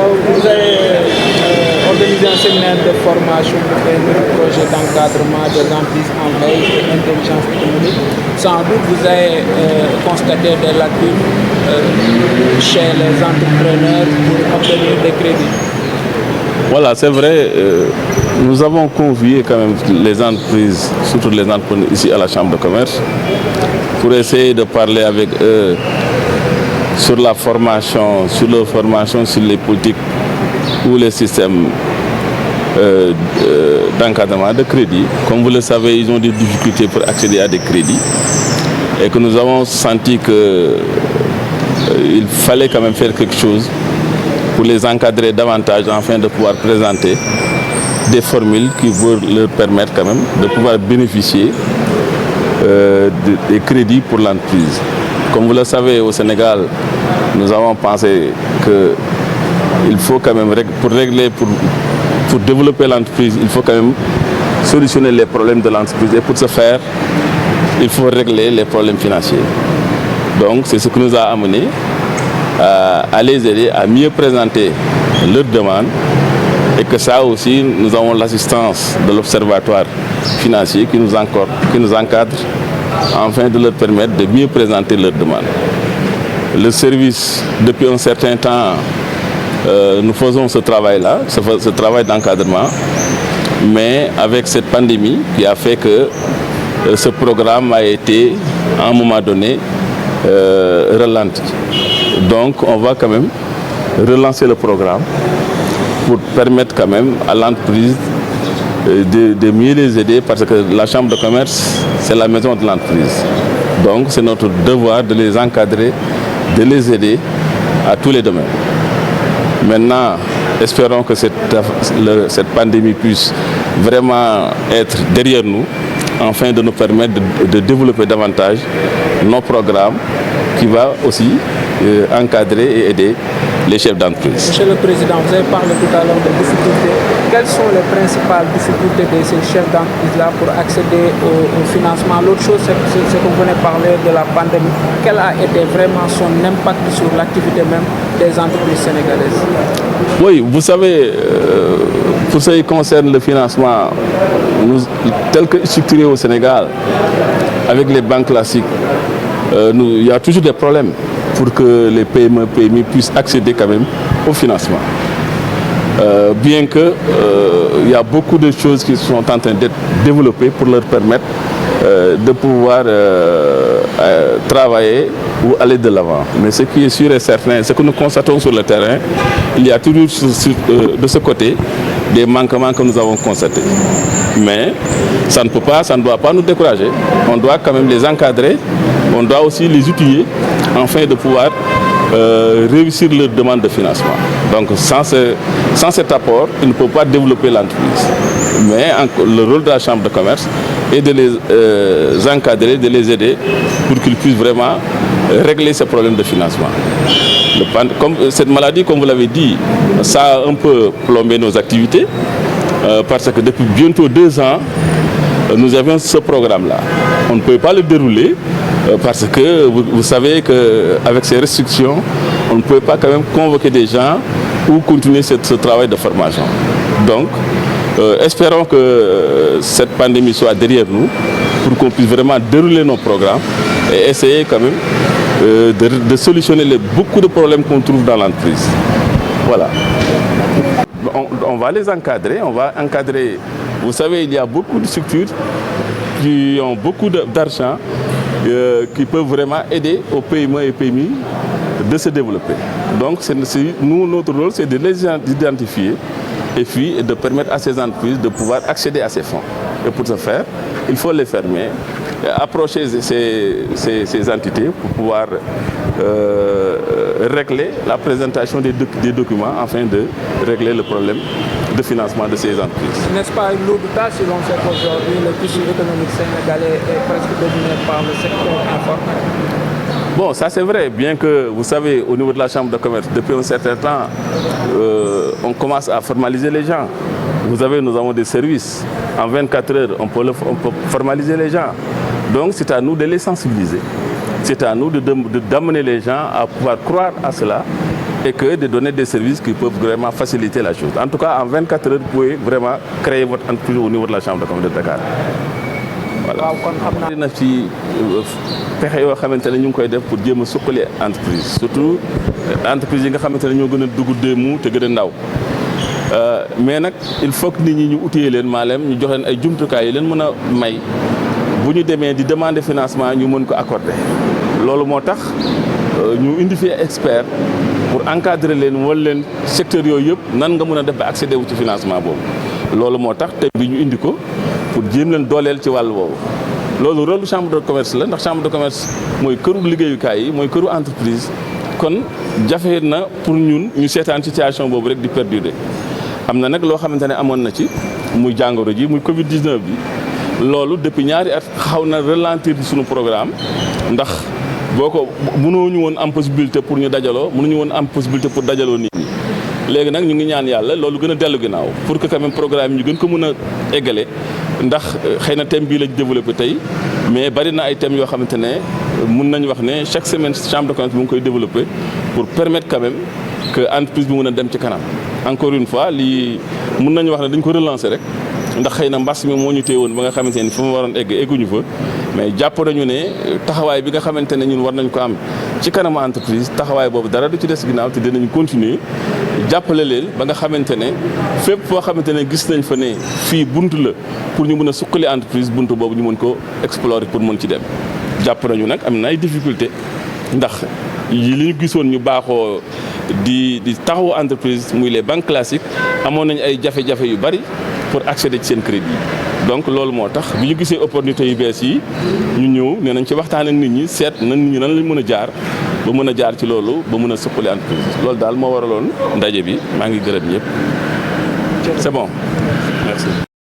vous avez organisé un séminaire de formation pour un nouveau projet d'encadrement des entreprises en veille et intelligence économique. Sans doute, vous avez constaté des lacunes chez les entrepreneurs pour obtenir des crédits. Voilà, c'est vrai. Nous avons convié quand même les entreprises, surtout les entrepreneurs ici à la Chambre de commerce, pour essayer de parler avec eux sur la formation, sur leur formation, sur les politiques ou les systèmes d'encadrement de crédit. Comme vous le savez, ils ont des difficultés pour accéder à des crédits et que nous avons senti qu'il fallait quand même faire quelque chose pour les encadrer davantage afin de pouvoir présenter des formules qui vont leur permettre quand même de pouvoir bénéficier des crédits pour l'entreprise. Comme vous le savez, au Sénégal, nous avons pensé qu'il faut quand même, pour développer l'entreprise, il faut quand même solutionner les problèmes de l'entreprise. Et pour ce faire, il faut régler les problèmes financiers. Donc, c'est ce qui nous a amené à les aider à mieux présenter leurs demandes. Et que ça aussi, nous avons l'assistance de l'Observatoire financier qui nous encadre afin de leur permettre de mieux présenter leurs demandes. Le service, depuis un certain temps, nous faisons ce travail-là, ce travail d'encadrement, mais avec cette pandémie qui a fait que ce programme a été, à un moment donné, ralenti. Donc, on va quand même relancer le programme pour permettre quand même à l'entreprise de mieux les aider, parce que la Chambre de commerce, c'est la maison de l'entreprise. Donc c'est notre devoir de les encadrer, de les aider à tous les domaines. Maintenant, espérons que cette pandémie puisse vraiment être derrière nous, afin de nous permettre de développer davantage nos programmes qui va aussi encadrer et aider les chefs d'entreprise. Monsieur le Président, vous avez parlé tout à l'heure de difficultés. Quelles sont les principales difficultés de ces chefs d'entreprise-là pour accéder au financement? L'autre chose, c'est que vous venez parler de la pandémie. Quel a été vraiment son impact sur l'activité même des entreprises sénégalaises? Oui, vous savez, pour ce qui concerne le financement, tel que structuré au Sénégal, avec les banques classiques, il y a toujours des problèmes pour que les PME, PMI puissent accéder quand même au financement. Bien que il y a beaucoup de choses qui sont en train d'être développées pour leur permettre de pouvoir travailler ou aller de l'avant. Mais ce qui est sûr et certain, ce que nous constatons sur le terrain, il y a toujours de ce côté des manquements que nous avons constatés. Mais ça ne doit pas nous décourager. On doit quand même les encadrer, on doit aussi les outiller afin de pouvoir réussir leur demande de financement. Donc sans cet apport, ils ne peuvent pas développer l'entreprise. Mais le rôle de la Chambre de commerce est de les encadrer, de les aider pour qu'ils puissent vraiment régler ces problèmes de financement. Cette maladie, comme vous l'avez dit, ça a un peu plombé nos activités parce que depuis bientôt 2 ans, nous avions ce programme-là. On ne pouvait pas le dérouler parce que vous savez qu'avec ces restrictions, on ne pouvait pas quand même convoquer des gens ou continuer ce travail de formation. Donc, espérons que cette pandémie soit derrière nous pour qu'on puisse vraiment dérouler nos programmes et essayer quand même de solutionner beaucoup de problèmes qu'on trouve dans l'entreprise. Voilà. On va les encadrer, on va encadrer. Vous savez, il y a beaucoup de structures qui ont beaucoup d'argent qui peuvent vraiment aider aux PME et PMI de se développer. Donc, nous, notre rôle, c'est de les identifier et puis de permettre à ces entreprises de pouvoir accéder à ces fonds. Et pour ce faire, il faut les fermer, approcher ces entités pour pouvoir régler la présentation des documents afin de régler le problème de financement de ces entreprises. N'est-ce pas une lourde tâche si l'on sait qu'aujourd'hui le tissu économique sénégalais est presque dominé par le secteur informel? Bon, ça c'est vrai, bien que vous savez, au niveau de la Chambre de commerce, depuis un certain temps, on commence à formaliser les gens. Nous avons des services. En 24 heures, on peut formaliser les gens. Donc c'est à nous de les sensibiliser. C'est à nous d'amener les gens à pouvoir croire à cela et que de donner des services qui peuvent vraiment faciliter la chose. En tout cas, en 24 heures, vous pouvez vraiment créer votre entreprise au niveau de la Chambre de commerce de Dakar. Voilà. waaw kon xam naa dina ci pexe yoo xamante ne ñu ngi koy def pour jéem a suqali entreprise surtout entreprise yi nga xamante ne ñoo gën a dugg déemu te gën a ndaw mais nag il faut que nit ñi ñu utiyee leen maaleem ñu jox leen ay jumtukaay yi leen mën a may bu ñu demee di demander financement ñu mën ko accorder loolu moo tax ñu indi fi expert pour encadrer leen wala leen secteur yooyu yëpp nan nga mën a def ba accéder wu ci financement boobu loolu moo tax te bi ñu indi ko pour jéem leen dooleel ci wàllu woowu loolu rôle chambre de commerce la ndax chambre de commerce mooy këru liggéeyukaay yi mooy këru entreprise kon jafe na pour ñun ñu seetaan situation boobu rek di perdurer am na nag loo xamante ne amoon na ci muy jàngoro ji muy Covid 19 bi loolu depuis ñaari at xaw na ralentir suñu programme ndax boo ko mënoo ñu woon am possibilité pour ñu dajaloo mënuñu woon am possibilité pour dajaloo nit ñi léegi nag ñu ngi ñaan yàlla loolu gën a dellu ginnaaw pour que quand même programme yi ñu gën ko mën a eggale ndax xëy na thème bii lañ développé tey mais bari na ay thèmes yoo xamante ne mun nañu wax ne chaque semaine chambre de commerce bi mu ngi koy développé pour permettre quand même que entreprise bi mën a dem ci kanam encore une fois lii mun nañu wax ne dañ ko relancer rek ndax xëy na mbas mi moo ñu téye woon ba nga xamante ne fi mu waroon egguñu fa mais jàpp nañu ne taxawaay bi nga xamante ne ñun war nañ ko am ci kanamu entreprise taxawaay boobu dara du ci des ginnaaw te dinañ continuer jàppale leen ba nga xamante ne fépp foo xamante ne gis nañ fa ne fii buntu la pour ñu mën a suqali entreprise buntu boobu ñu mën ko explorer pour mën ci dem jàpp nañu nag am na ay difficulté ndax li ñu gisoon ñu baaxoo di taxawu entreprise muy les banques classiques amoon nañ ay jafe-jafe yu bari pour accéder ci seen crédit donc loolu moo tax bi ñu gisee opportunité yu bees yi ñu ñëw nee nañ ci waxtaan ak nit ñi seet na nit ñi nan lañ mën a jaar ba mën a jaar ci loolu ba mën a suqali entreprise loolu daal moo waraloon ndaje bi maa ngi gërëm ñëpp c'est bon merci